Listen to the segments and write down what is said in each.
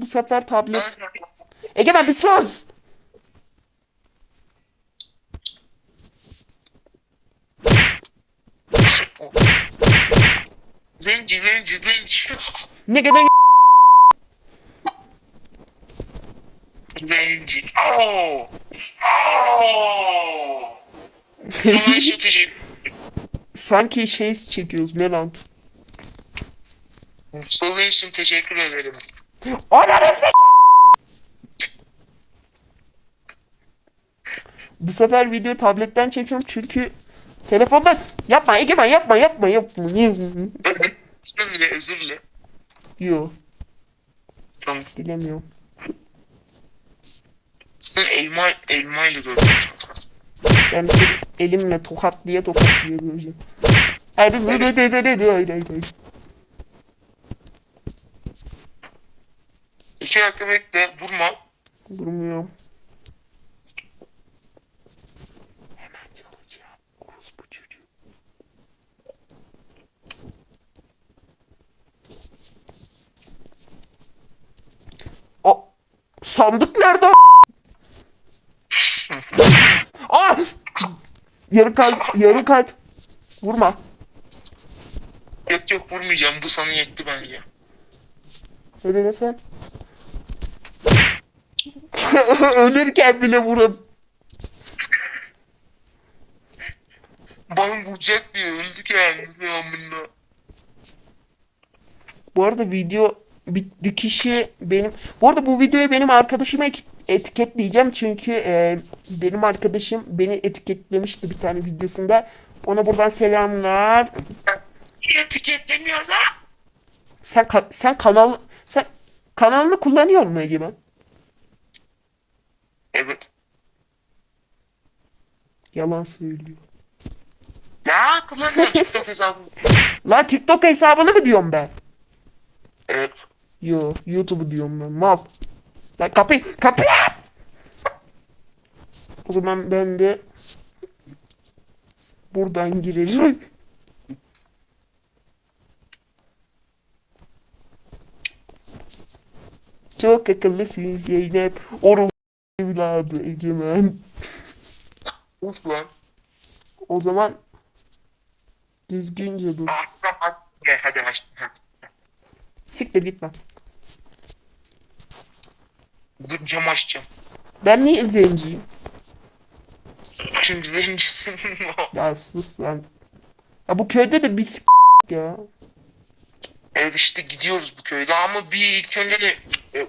Bu sefer tablet. Egemen bir sus. Zenci. Ne kadar Zenci. Oo. Sana için teşekkür sanki şey çekiyoruz Melant. Soru için teşekkür ederim. Ananı s***. Bu sefer video tabletten çekiyorum çünkü telefondan yapma Egemen yapma. Özür dile. Yo, Tamam. dilemiyorum. Sen elmayla gördün. Ben de elimle tokatlıya göreceğim. Hayır. 2 dakika bekle. Durma. Durmuyorum. Hemen çalacağım. Orospu çocuğu. O sandık nerede? Ah! Yarım kalp. Vurma. Yok vurmayacağım. Bu sana yetti bence. Öyle ne sen? Ölürken bile vurup. Bana vuracak diye öldük yani. Devamında. Bu arada video bir kişi benim. Bu arada bu videoyu benim arkadaşıma etiketleyeceğim çünkü benim arkadaşım beni etiketlemişti bir tane videosunda. Ona buradan selamlar. Etiketlemiyor da. Sen kanalını kullanıyor musun Egemen? Evet. Yalan söylüyor. Ya kullanıyorum TikTok hesabını. La TikTok hesabını mı diyorum ben? Evet. Yo, YouTube'u diyorum ben. Mal. La kapıyı. O zaman ben de buradan gireceğim. Çok akıllısın Zeynep. Orul evladı Egemen. Uf lan. O zaman düzgünce dur. Gel hadi aç. Siktir git lan. Dur cam açacağım. Ben niye zenciyim? Şimdi zencisin. Ya sus lan. Ya bu köyde de bir ya. Evet işte gidiyoruz bu köyde ama bir ilk önce de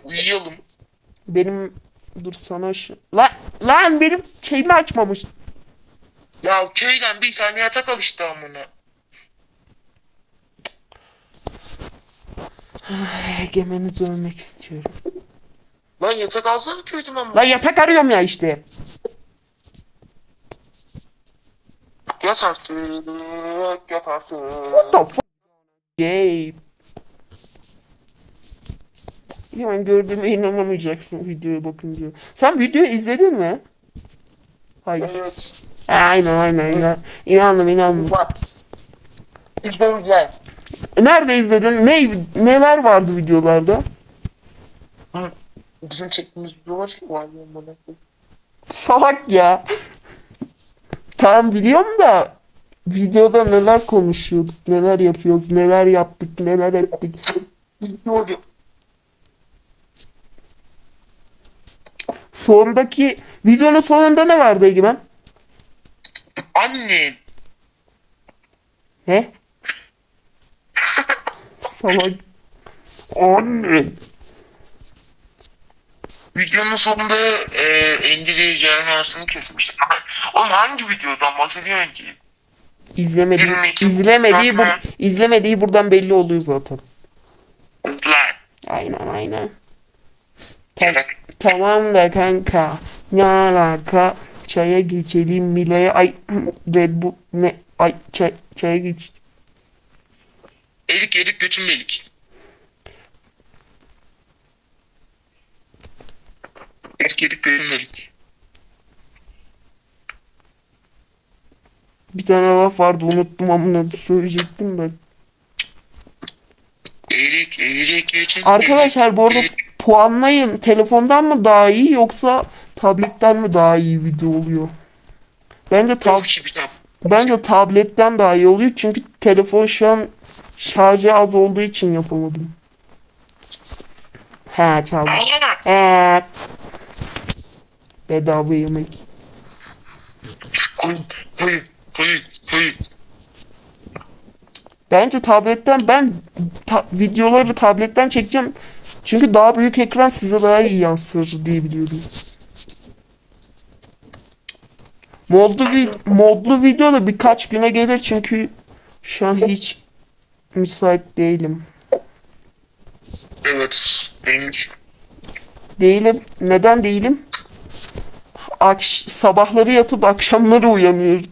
uyuyalım. Benim dur sana şu. Lan benim şeyimi açmamış. Ya köyden bir tane yatak al işte amına. Egemen'i dövmek istiyorum. Lan yatak alsana köyden ama. Lan yatak arıyorum ya işte. Yat artık. Yat artık. What the fuck? Gabe. Hemen gördüğüme inanamayacaksın videoya bakınca. Sen videoyu izledin mi? Hayır. Evet. Aynen. İnandım. Bak. İzlemeyeceğim. Nerede izledin? Neler vardı videolarda? Bizim çektiğimiz videolar var ya bana. Salak ya. Tamam biliyorum da videoda neler konuşuyorduk, neler yapıyoruz, neler yaptık, neler ettik. Video Sondaki videonun sonunda ne vardı Egemen? annem. Ne? Salak. Anne. Videonun sonunda Endiri cehennasını kesmiş. Oğlum hangi videodan bahsediyorsun ki? İzlemediği, 22 izlemediği, bu, zaten. izlemediği buradan belli oluyor zaten. Lan. Aynen. Evet. Tamam da kanka. Ne alaka? Çaya geçelim Mila'ya. Ay Red Bull ne? Ay çaya geç. Erik götüm elik. Erik götüm elik. Bir tane laf vardı unuttum amına söyleyecektim ben. Erik götüm Arkadaşlar bu arada elik. puanlayın. Telefondan mı daha iyi yoksa tabletten mi daha iyi video oluyor? Bence Çok iyi bir tab. bence tabletten daha iyi oluyor çünkü telefon şu an şarjı az olduğu için yapamadım. He çaldı. Ağlama. He. Bedava yemek. Koy, koy, koy, koy. Bence tabletten videoları tabletten çekeceğim. Çünkü daha büyük ekran size daha iyi yansır diye biliyorum. Modlu video da birkaç güne gelir çünkü şu an hiç müsait değilim. Evet. Benim Değilim. Neden değilim? Sabahları yatıp akşamları uyanıyorum.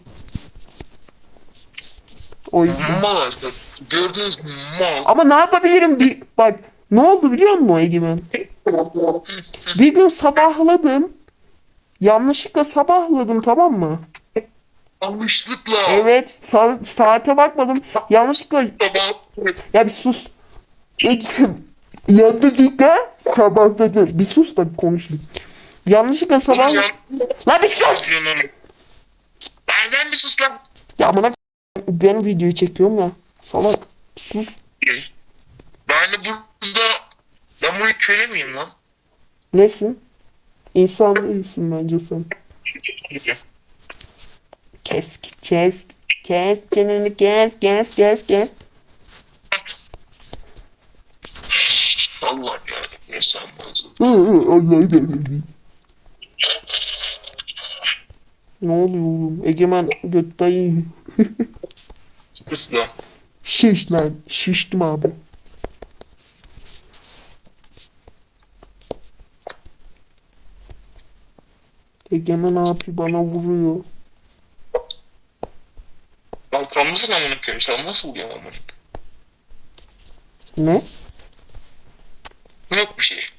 O yüzden. mal artık. Gördünüz mü? Mal. Ama ne yapabilirim? Bak ne oldu biliyor musun Egemen? Bir gün sabahladım. Yanlışlıkla sabahladım, tamam mı? Yanlışlıkla. Evet, saate bakmadım. Yanlışlıkla Sabah. ya bir sus. Yanlışlıkla sabahladım. Bir sus da bir konuşayım. Yanlışlıkla sabah. La bir sus. Benden bir sus lan. Ya bana ben videoyu çekiyorum ya. Salak. Sus. Ben de burada ben bunu köle miyim lan? Nesin? İnsan değilsin bence sen. Kes çeneni kes. Allah ya. Sen bazı. Ne oluyor oğlum? Egemen göt dayı. Sus lan. Şiş lan. Şiştim abi. Egemen abi bana vuruyor. Balkamızın amına koyayım. Sen nasıl oluyor amına? Ne? Yok bir şey.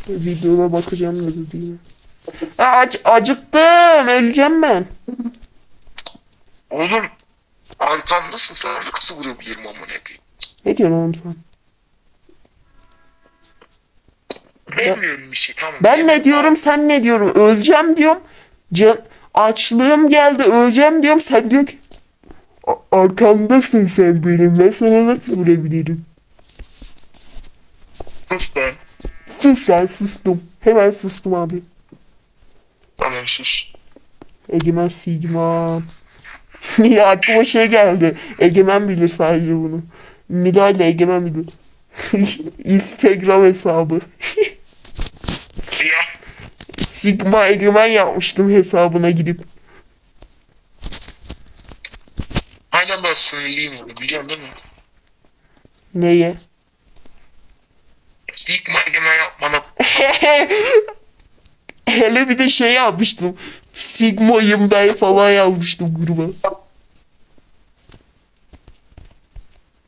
Videoda bakacağım ne dediğine. Acıktım. Öleceğim ben. Oğlum arkamdasın, sana nasıl vurabilirim amına koyayım? Ne diyorsun oğlum sen? Bilmiyorum bir şey, tamam. Ben ne diyorum, sen ne diyorum? Öleceğim diyorum. Açlığım geldi, öleceğim diyorum. Sen diyor ki arkamdasın sen benim. Ben sana nasıl vurabilirim? Sus lan. Sus sen, sustum. Hemen sustum abi. Tamam sus. Egemen Sigma. Ya aklıma şey geldi. Egemen bilir sadece bunu. Mila ile Egemen bilir. Instagram hesabı. Ya. Sigma Egemen yapmıştım hesabına girip. Hala ben söyleyeyim onu, biliyorsun değil mi? Neye? Sigma egemen yapmana. Hele bir de şey yapmıştım. Sigma'yım ben falan yazmıştım gruba.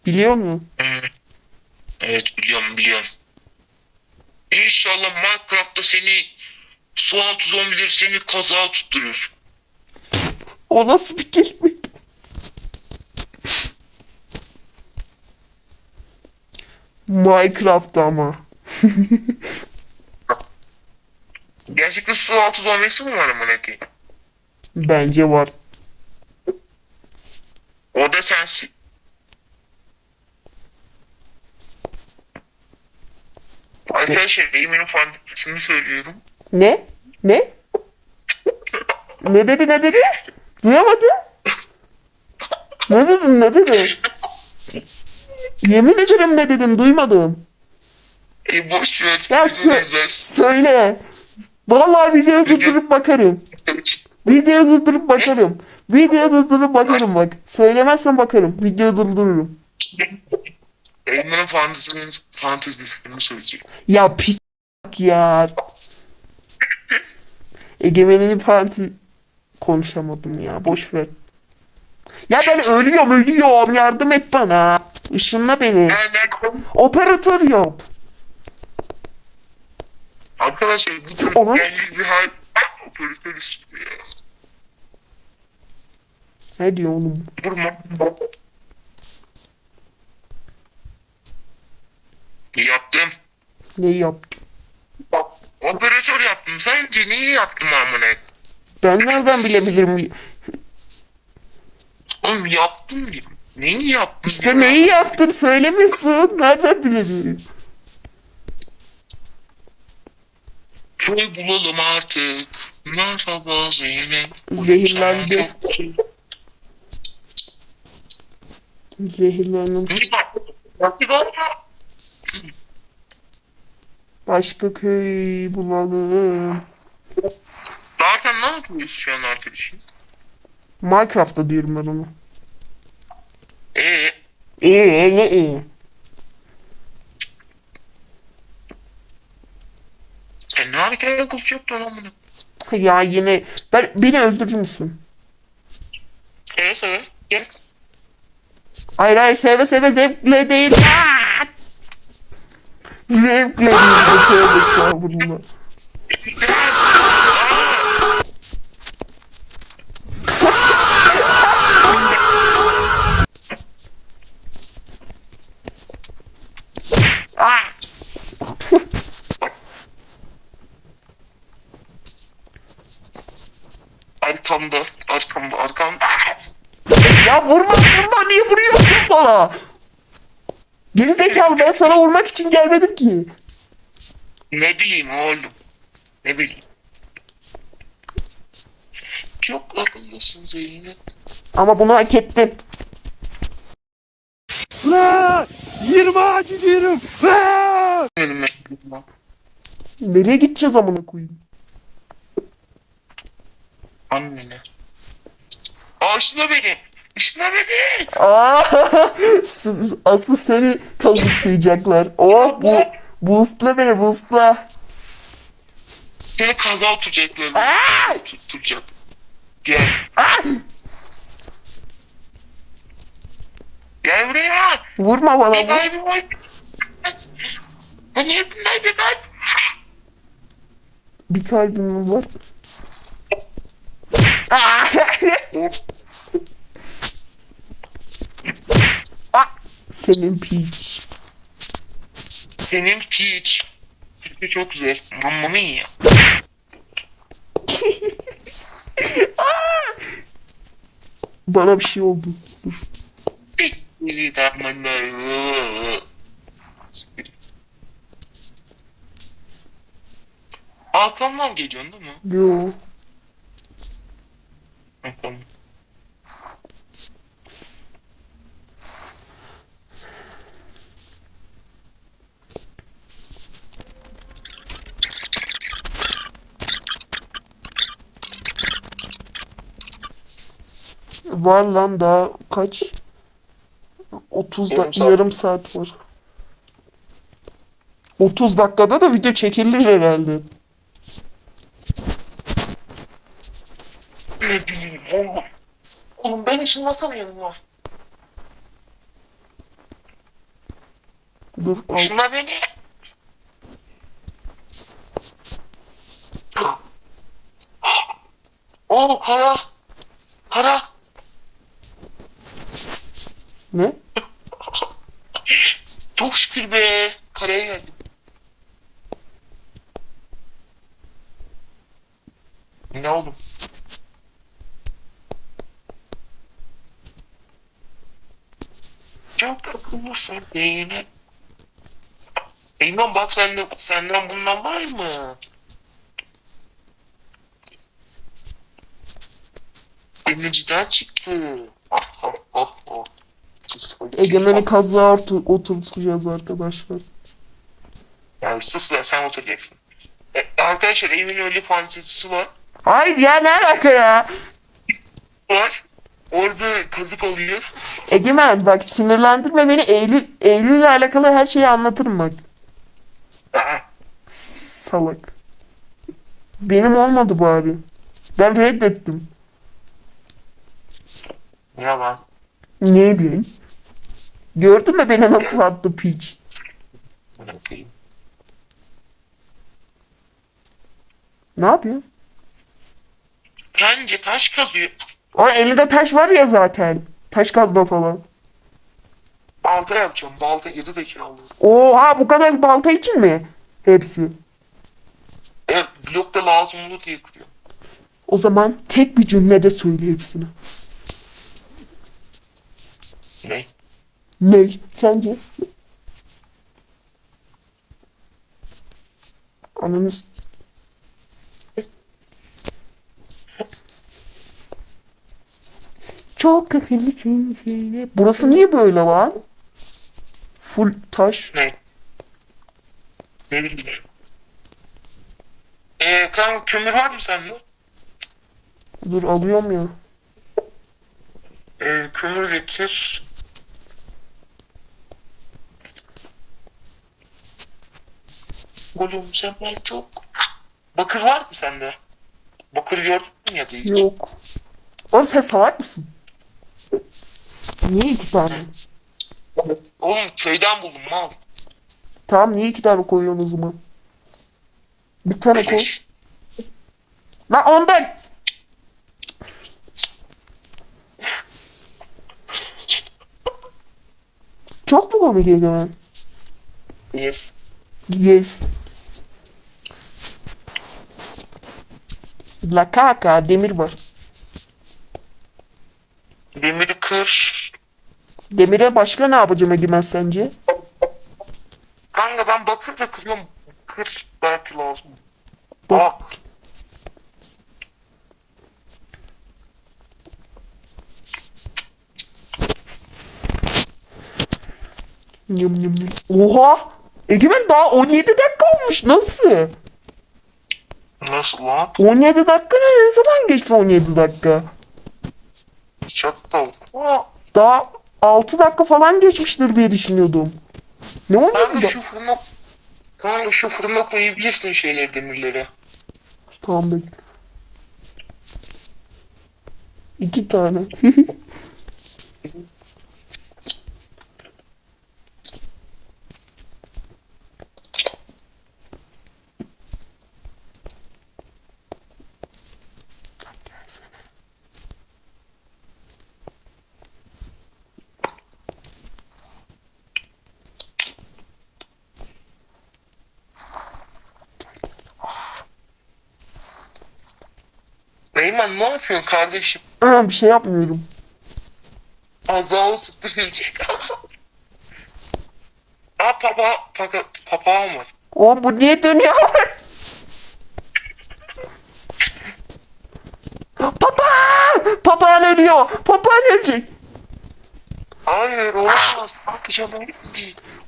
Biliyor musun? Evet biliyorum. İnşallah Minecraft'ta seni sualtı zombileri seni kazağa tutturur. O nasıl bir kelime? Minecraft ama. Gerçekten sualtı zombisi mi var amına koyayım? Bence var. O da sensin. Arkadaşlar Emin'in fantezisini söylüyorum. Ne? Ne? Ne dedi? Duyamadım. Ne dedin? Yemin ederim ne dedin, duymadım. Boş ver. Ya söyle. Vallahi videoyu durdurup bakarım. Videoyu durdurup bakarım bak. Söylemezsen bakarım. Videoyu durdururum. Emin'in fantezisini söyleyecek. Ya pis ya. Egemen'in fanti konuşamadım ya. Boş ver. Ya ben ölüyorum. Yardım et bana. Işınla beni. Operatör yap. Arkadaşlar bu tür Ona geldiği bir hal operatör istiyor ya. Ne diyor oğlum? Vurma. Yaptım. Neyi yaptın? Operatör yaptım. Sence neyi yaptım amına? Ben nereden bilebilirim? Oğlum yaptım diyorum. Neyi yaptım İşte diyorum. neyi yaptın söylemiyorsun. Nereden bilebilirim? Köy bulalım artık. Merhaba Zeynep. Zehirlendi. Zehirlendim. Başka köy bulalım. Zaten ne yapıyorsun şu an arkadaşım? Minecraft'ta diyorum ben onu. Eee? Ne iyi? Sen ne hareket kılacaktın lan bunu? Ya yine beni öldürür müsün? Evet evet. Gel. Hayır seve seve zevkle değil. Aa! Zevkle değil. Tövbe estağfurullah. Aa! Arkamda. Ya vurma niye vuruyorsun bana? Geri zekalı ben sana vurmak için gelmedim ki. Ne bileyim oğlum. Ne bileyim. Çok akıllısın Zeynep. Ama bunu hak ettin. La! 20 ağacı diyorum. La! Önüme. Nereye gideceğiz amına koyayım? Annene. Aşına beni. Işına beni. Aa, asıl seni kazıklayacaklar. Oh bu boostla beni boostla. Seni kaza tutacaklar. Tutacak. Gel. Ah! Gel buraya. Vurma bana. Bir kaybı var. Hani hep nerede ben? Bir kalbim var. Ah! Ah! Senin piç. Senin piç. Piçi çok güzel. Mamma mia. Bana bir şey oldu. Dur. Piçi takmalar. Arkamdan geliyorsun değil mi? Yo. Arkamdan. Var lan daha kaç? 30 Yarım saat. yarım saat var. 30 dakikada da video çekilir herhalde. Ne bileyim oğlum. Oğlum ben ışınlasam yanıma. Dur al. Işınla beni. Oo kara. Kara. Ne? Çok şükür be. Karaya geldim. Ne oğlum? Çok akıllısın Zeynep. Eymen bak senden bundan var mı? Demirciden çıktı. Egemen'i kazığa oturtacağız arkadaşlar. Yani sus lan sen oturacaksın. Arkadaşlar Eymen'in öyle fantezisi var. Hayır ya ne alaka ya? Var. Orada kazık alıyor. Egemen bak sinirlendirme beni. Eylül'le alakalı her şeyi anlatırım bak. Aa, Salak. Benim olmadı bari. Ben reddettim. yalan. Niye diyorsun? Gördün mü beni nasıl sattı piç? Bırakayım. Ne yapıyor? Sence taş kazıyor. O elinde taş var ya zaten. Taş kazma falan. balta yapacağım. Balta 7 zekalı. Oha, bu kadar balta için mi? Hepsi. Evet, blokta lazım olur diye kırıyorum. O zaman tek bir cümlede söyle hepsini. Ne? Ne? Sence? Ananız. Çok akıllısın şeyle. Burası niye böyle lan? Full taş. Ne? Ne bileyim. Kanka kömür var mı sende? Dur alıyorum ya. Kömür getir. Oğlum sen ben çok. Bakır var mı sende? Bakır gördün mü ya değil. Yok. Oğlum sen salak mısın? Niye iki tane? Oğlum köyden buldum mal. Tamam, niye iki tane koyuyorsun o zaman? Bir tane koy. Lan ondan. Çok mu komik Egemen? Yes. Yes. La kaka, demir var. Demiri kır. Demire başka ne yapacağım Egemen sence? Kanka ben bakır da kırıyorum. Kır belki lazım. Bak. Aa, Yum yum yum. Oha! Egemen daha 17 dakika olmuş. Nasıl? nasıl lan? 17 dakika ne? Ne zaman geçti 17 dakika? Çok da oldu. Aa, Daha 6 dakika falan geçmiştir diye düşünüyordum. Ne 17 kanka dakika? şu fırına... Kanka şu fırına koyabilirsin şeyleri, demirleri. Tamam bekle. 2 tane. Beyman ne yapıyorsun kardeşim? Bir şey yapmıyorum. Azağı sıktırınacak. Aa papağan var. Oğlum bu niye dönüyor? Papağan! Papağan ölüyor. Papağan ölecek. Hayır olamaz. Bak canım.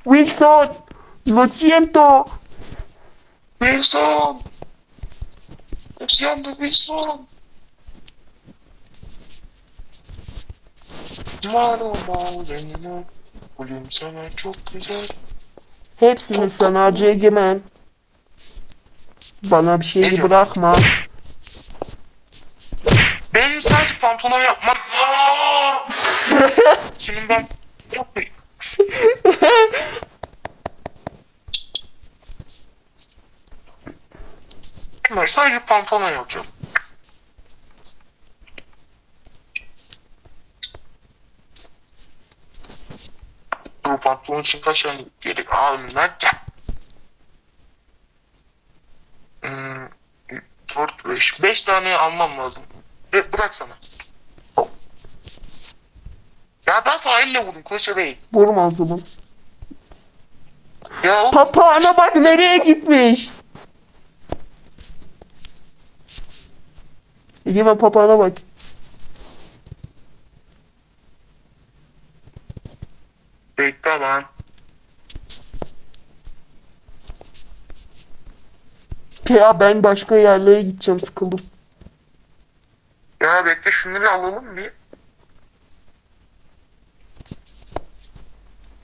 Wilson. Lo siento. Wilson. Wilson. Wilson. Maroma. Gülümseme çok güzel. Hepsini sana Hacı Egemen. Bana bir şey Ne diyor? bırakma. Benim sadece pantolon yapmak. Şimdi ben yapmayayım. Ben sadece pantolon yapacağım. Bu pantolon için kaç tane gerek? Abi nerede? 4, 5 tane almam lazım. Bırak sana. Ya ben sana elle vurdum, koşa değil. Vurma o zaman. Ya oğlum, Papağana bak nereye gitmiş. Egemen papağana bak. bekle lan. Ya ben başka yerlere gideceğim, sıkıldım. Ya bekle şunları alalım bir.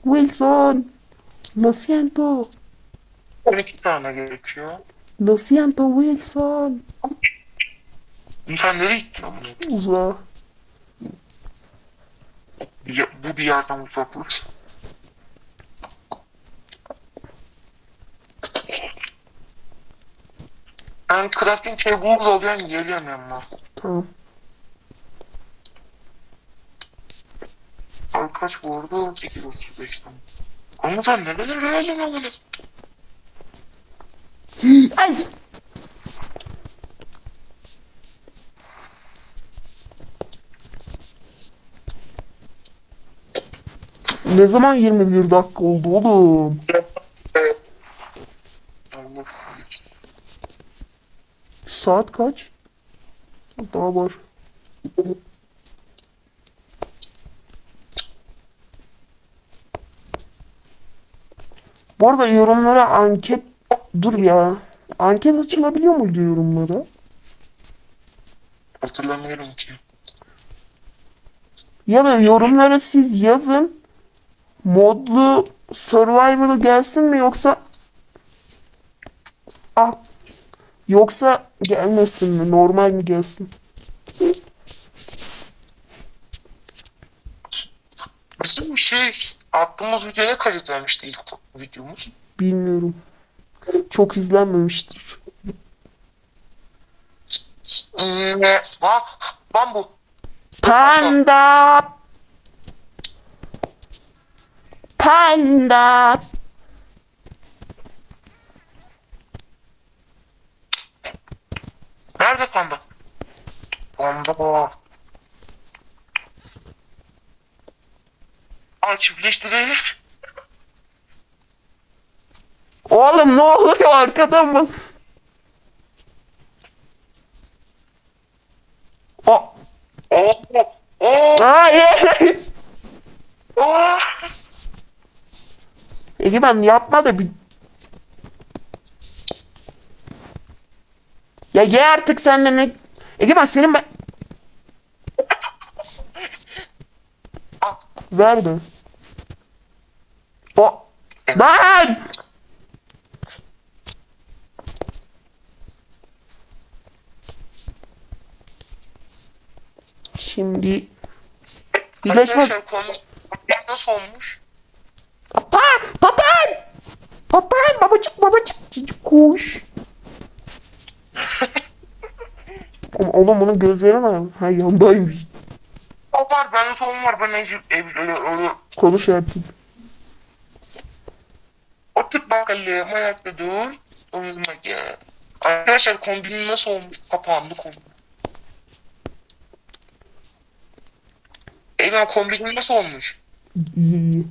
Wilson. Lo siento. 12 tane gerekiyor. Lo siento Wilson. Sen nereye gittin amına? Uzağa. Bu bir yerden uzaklık. Ben crafting table'ı da alıyorum, geliyorum yanına. Tamam. Arka kaç bu arada? 8.35 tamam. Ama sen neden öyle böyle? Ay! Ne zaman 21 dakika oldu oğlum? Allah. Saat kaç? Daha var. Bu arada yorumlara anket... Dur ya. Anket açılabiliyor muydu yorumlara? Hatırlamıyorum ki. Ya da yorumlara siz yazın. Modlu Survival gelsin mi yoksa... Ah. Yoksa gelmesin mi? Normal mi gelsin? Bizim attığımız video ne kalite vermişti ilk videomuz? Bilmiyorum. Çok izlenmemiştir. Bambu. Panda. Panda. Nerede panda? Panda. Al çiftleştirelim. Oğlum ne oluyor arkadan bak. O. Oo. Oo. Hayır. Oo. Egemen yapma da bir... Ya ye artık sen de ne... Egemen senin ben... Ver de. O. Lan! Şimdi... Birleşmez... Arkadaşlar konu nasıl olmuş? Papağan! Papağan! Papağan! Babacık babacık! Cici kuş! Oğlum bunun gözleri var. Ha yandaymış. O var, bende sorun var. Ben öyle Konuş artık. otur bakalım, ayakta dur. Omuzuma gel. Arkadaşlar kombinin nasıl olmuş? Kapağımda kombin. Eyvah, kombinin nasıl olmuş? İyi iyi.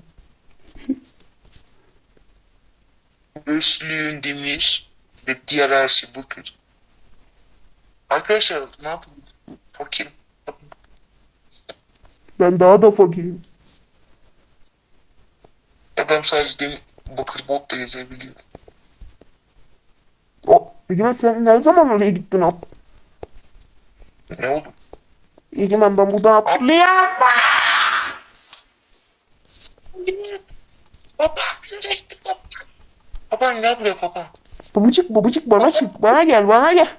Göğüslüğün demiş ve diğer her şey bu kötü. Arkadaşlar ne yapayım? Fakirim. Ben daha da fakirim. Adam sadece bakır botla gezebiliyor. O, Egemen sen ne zaman oraya gittin at? Ne oldu? Egemen ben buradan atlayamam. Baba, baba ne yapıyor baba? Babacık babacık bana çık. Bana gel bana gel.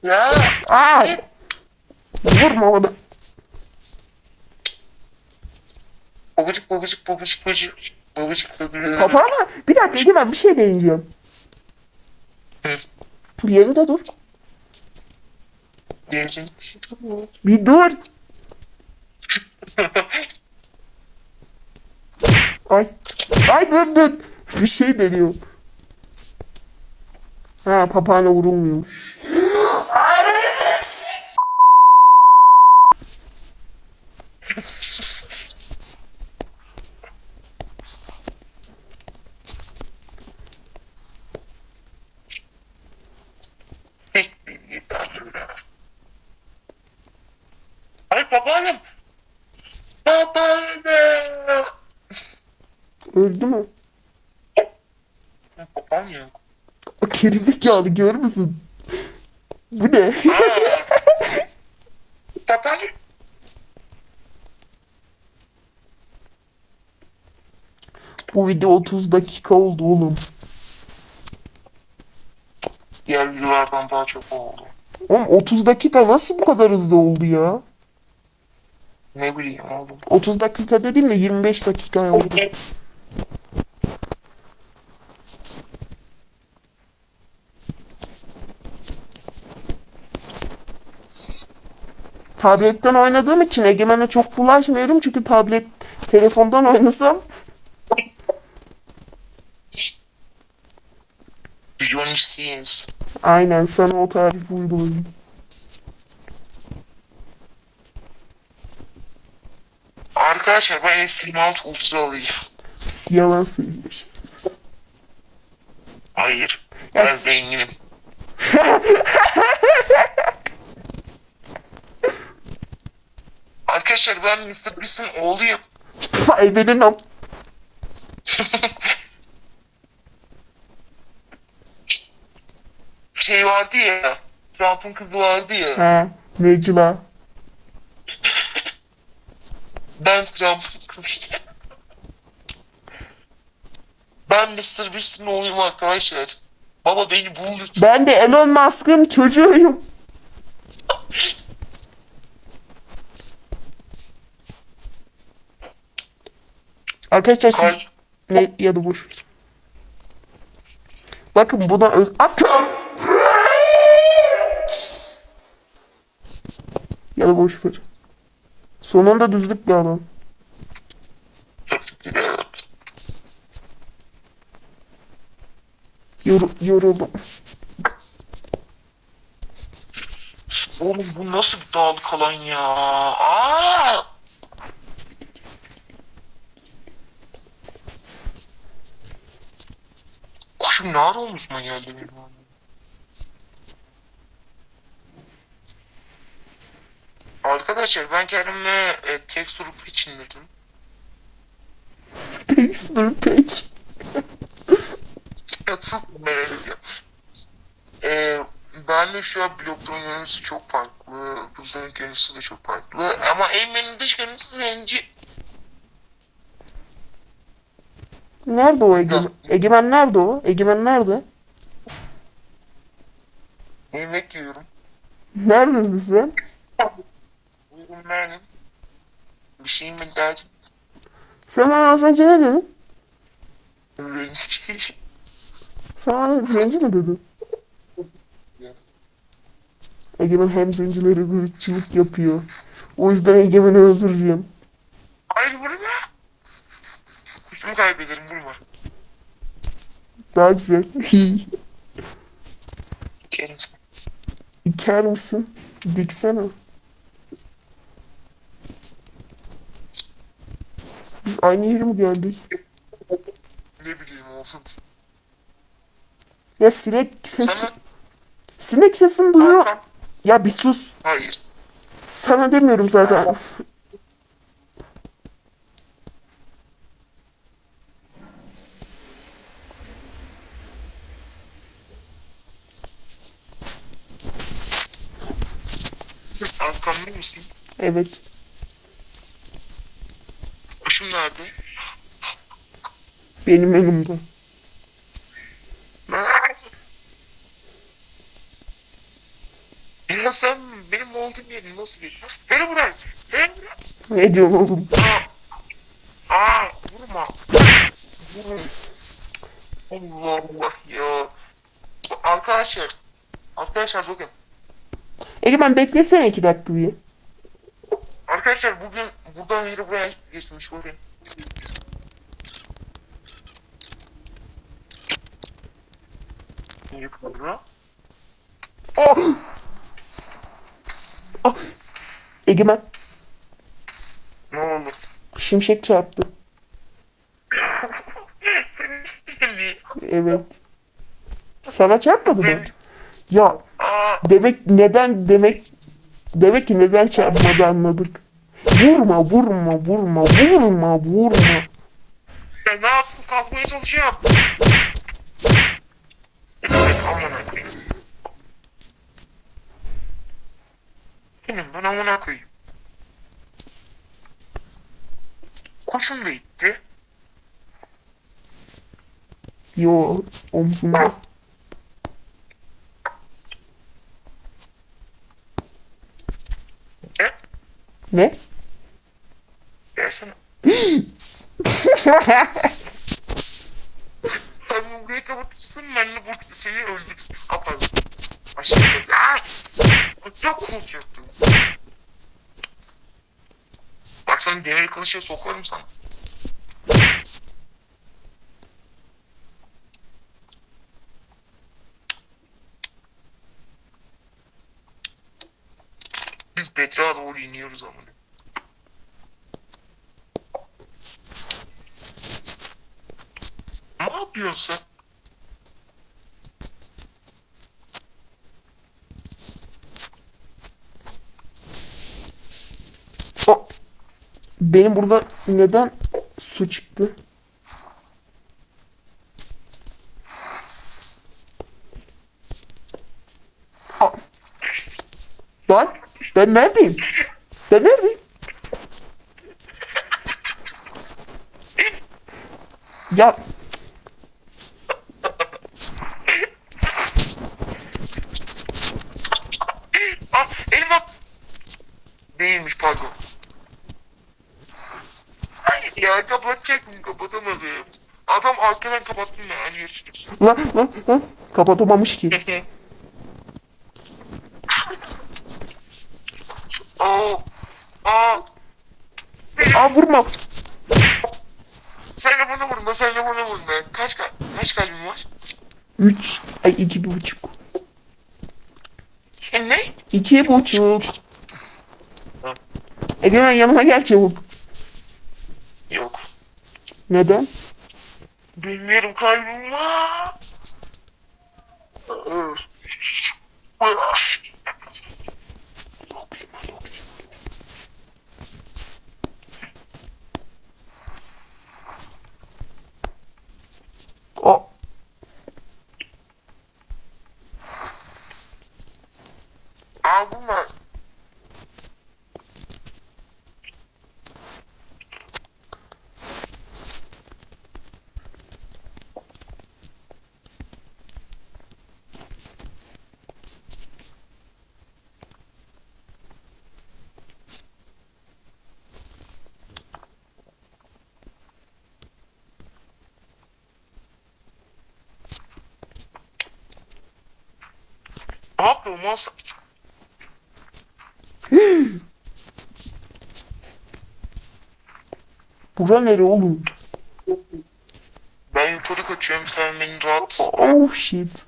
Ya Aa! Vurma bana. babacık babacık babacık babacık babacık babacık. Papağana bir dakika Egemen bir şey deneyeceğim. Hı. Bir yerinde dur. Diyeceğim. Bir dur. Ay. Ay dur dur. Bir şey deniyorum. Ha papağana vurulmuyormuş. Ay babaannem. Babaannem. Öldü mü? Babaannem. Gerizekalı gör müsün? Bu ne? Babaannem. Bu video 30 dakika oldu oğlum. Diğer videolardan daha çok oldu. Oğlum 30 dakika nasıl bu kadar hızlı oldu ya? Ne bileyim oğlum. 30 dakika dediğim de 25 dakika oldu. tabletten oynadığım için Egemen'e çok bulaşmıyorum. Çünkü telefondan oynasam Johnny Sins. aynen sana o tarifi uygulayayım. Arkadaşlar ben S26 Ultra alayım. Yalan söylüyor. Hayır. Ya Ben zenginim. Arkadaşlar ben Mr. Beast'in oğluyum. Ebenin am. Şey vardı ya. Trump'ın kızı vardı ya. He. Necla. Ben Trump'ın kızıyım. Ben Mr. Beast'in oğluyum arkadaşlar. Baba beni bul lütfen. Ben de Elon Musk'ın çocuğuyum. Arkadaşlar siz Kal- ne ya da boş ver. Bakın buna atın. Ya da boş ver. Sonunda düzlük bir adam. Yoruldum. Oğlum bu nasıl bir dağlık alan ya? Aa! Kuşum ne ara olmuşma geldi benim abi. Arkadaşlar ben kendime texture pitch indirdim. Texture page. Çok merak ediyorum. Ben de şu an blokların görüntüsü çok farklı. Buzların görüntüsü de çok farklı. Ama Eymen'in dış görüntüsü zenci. Nerede o Egemen? Egemen nerede o? Egemen nerede? Yemek yiyorum. Neredesin sen? Uygun benim. Bir şeyim mi derdim? Sen bana az önce ne dedin? Zenci. Sen bana zenci mi dedin? Egemen hem zencileri ırkçılık yapıyor. O yüzden Egemen'i öldüreceğim. Hayır vurma. Kuşumu kaybederim vurma. Daha güzel. Kerim sen. İker misin? Diksene. Biz aynı yere mi geldik? Ne bileyim olsun. Ya sinek sesi... Sana... Sinek sesini duyuyor. Hakan. Ya bir sus. Hayır. Sana demiyorum zaten. Arkamda mısın? Evet. Kuşum nerede? Benim önümde. Ya sen benim olduğum yeri nasıl biliyorsun? Beni bırak. Beni bırak. Ne diyorsun oğlum? Aa, vurma. Vurun. Allah Allah ya. Arkadaşlar. Arkadaşlar bakın. Egemen beklesene 2 dakika bir. Arkadaşlar bugün buradan yeri buraya geçmiş bakın. Yukarı. Oh! Ah! Egemen Ne oldu? şimşek çarptı. Evet. Sana çarpmadı mı? Ya Aa, demek ki neden çarpmadı anladık. Vurma. ya ne yaptın? Kalkmaya çalışıyorum. Amına koyayım. Benim ben amına koyayım. Kuşum da gitti. Yo omzumda. Ne? Ne? Gelsene. Sen burayı kapatırsın ben de burada seni öldürürüm. Kapat. Aşağı. Aa! Çok korkuyorsun. sen demir kılıçla sokarım sana. Biz Petra'ya doğru iniyoruz ama. Ne yapıyorsun sen? O, benim burada neden su çıktı? Aa. Lan ben neredeyim? Ben neredeyim? Ya Elma değilmiş, pardon. Hayır ya, kapatacaktım, kapatamadım. Adam arkadan kapattım ben, hadi görüşürüz. lan kapatamamış ki. Aa, aa, Aa vurma. sen de bana vurma, sen de bana vurma. Kaç kalbim var? 3 ay 2,5. Ne? 2,5. Ha. Egemen yanıma gel çabuk. Yok. Neden? Bilmiyorum, kalbim var. Oksijen. O. Aa, bunlar. Ne yapıyorum lan sen? Bura nere oğlum? Ben yukarı kaçıyorum, sen beni rahat. Oh shit.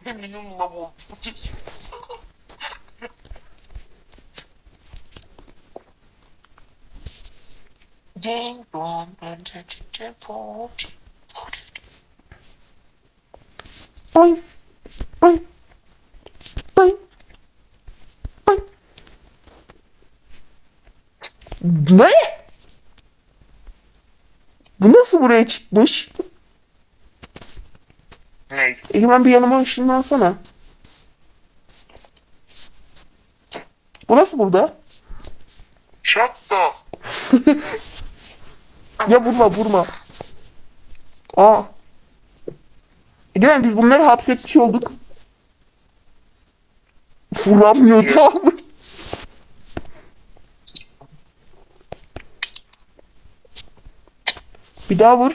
Benim lavabo. Ding dong, ben çekeceğim poğaça. Oy. Oy. Oy. Oy. Ne? Bu nasıl buraya çıkmış? Ne? Hemen bir yanıma ışınlansana. Bu nasıl burada? Shut up. Ya vurma. Aa. Egemen biz bunları hapsetmiş olduk. Vuramıyor tamam mı? Bir daha vur.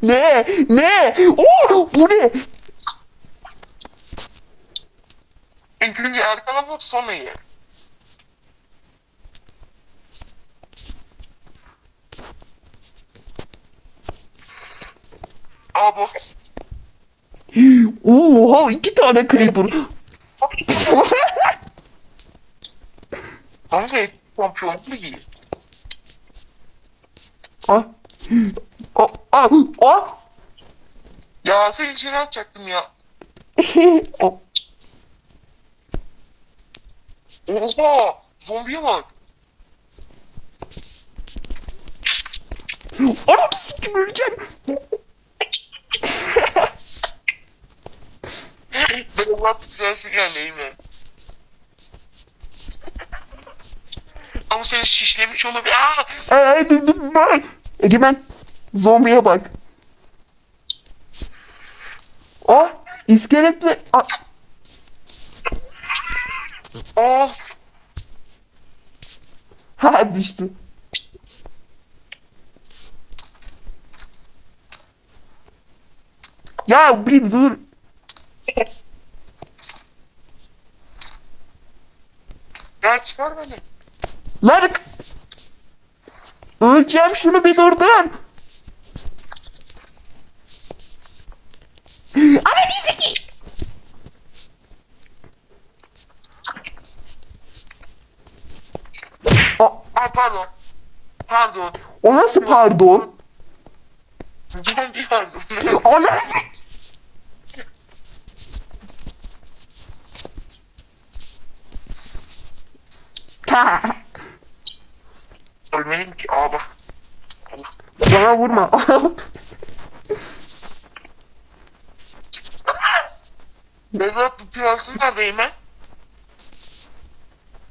Ne? Oh, bu ne? İlk önce arkana bak, sonra ye. Aa, bu. Oha 2 tane creeper. Kanka şampiyonluğu iyi. Ah. Ah. Ya seni içeri atacaktım ya. Ah. Oha! Zombiye bak. Anam sikim öleceğim. Ben Allah tutulası gelmeyeyim ben. Ama seni şişlemiş olabilir. Aa! Dur. Egemen zombiye bak. Ah iskelet ve Of! ha düştü. Ya bir dur. Ya çıkar beni. Lan öleceğim, şunu bir durdur. Ama diyecek ki. Aa, pardon. Pardon. O nasıl pardon? Canım bir pardon. O nasıl? Ölmedim ki. Aa bak. Bana vurma. Bezat bu prensin neredeyim ben?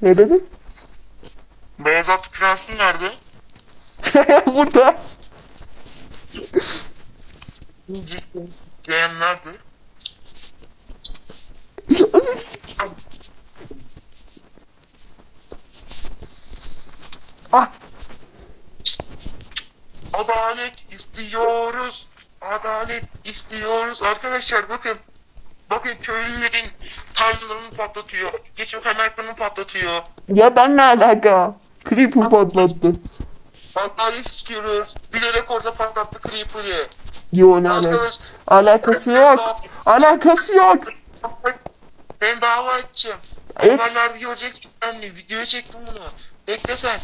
Ne dedin? Beyazat prensin nerede? Burada. Cem nerede? Ah. Adalet istiyoruz. Adalet istiyoruz. Arkadaşlar bakın. Bakın köylülerin tarlalarını patlatıyor. Geçim kaynaklarını patlatıyor. Ya ben ne alaka? Creeper patlattı. Adalet istiyoruz. Bilerek orada patlattı Creeper'ı. Yo, ne alaka? Alakası yok. Alakası yok. Ben dava edeceğim. Et. Haberlerde göreceksin. Ben de videoya çektim bunu. Bekle sen.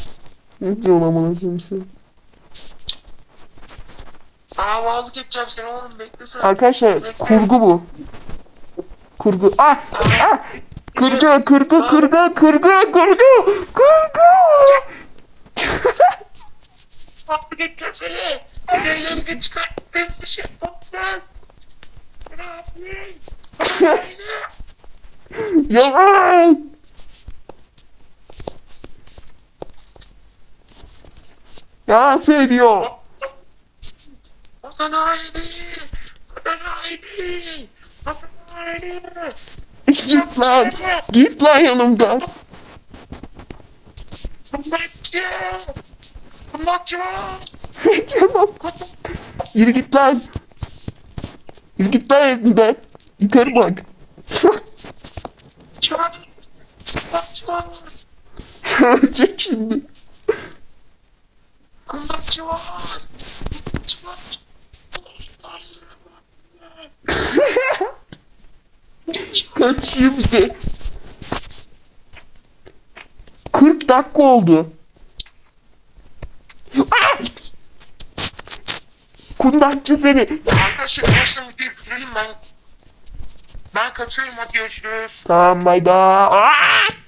Ne diyorsun amına koyayım sen? Davalık edeceğim seni oğlum, bekle sen. Arkadaşlar Bekle. kurgu bu. Kurgu. Ah! Ah! Kurgu, kurgu, kurgu, kurgu, kurgu, kurgu. Davalık edeceğim seni. Ellerini çıkarttım bir şey toplan. Ne yapayım? Yalan. Yalan söylüyor. Vatan haini. Vatan haini. Vatan haini. Git lan. Git lan yanımdan. Kundakçı. Kundakçı var. Ne diyorum? Yürü git lan. Yürü git lan yanımdan. Yukarı bak. Kundakçı var. Kundakçı var. Ölecek şimdi. Kundakçı var. Kundakçı var. Kaçıyor bir de. 40 dakika oldu. Ah! Kundakçı seni. Arkadaşlar baştan videoyu bitirelim ben. Ben kaçıyorum, hadi görüşürüz. Tamam, bay bay. Ah!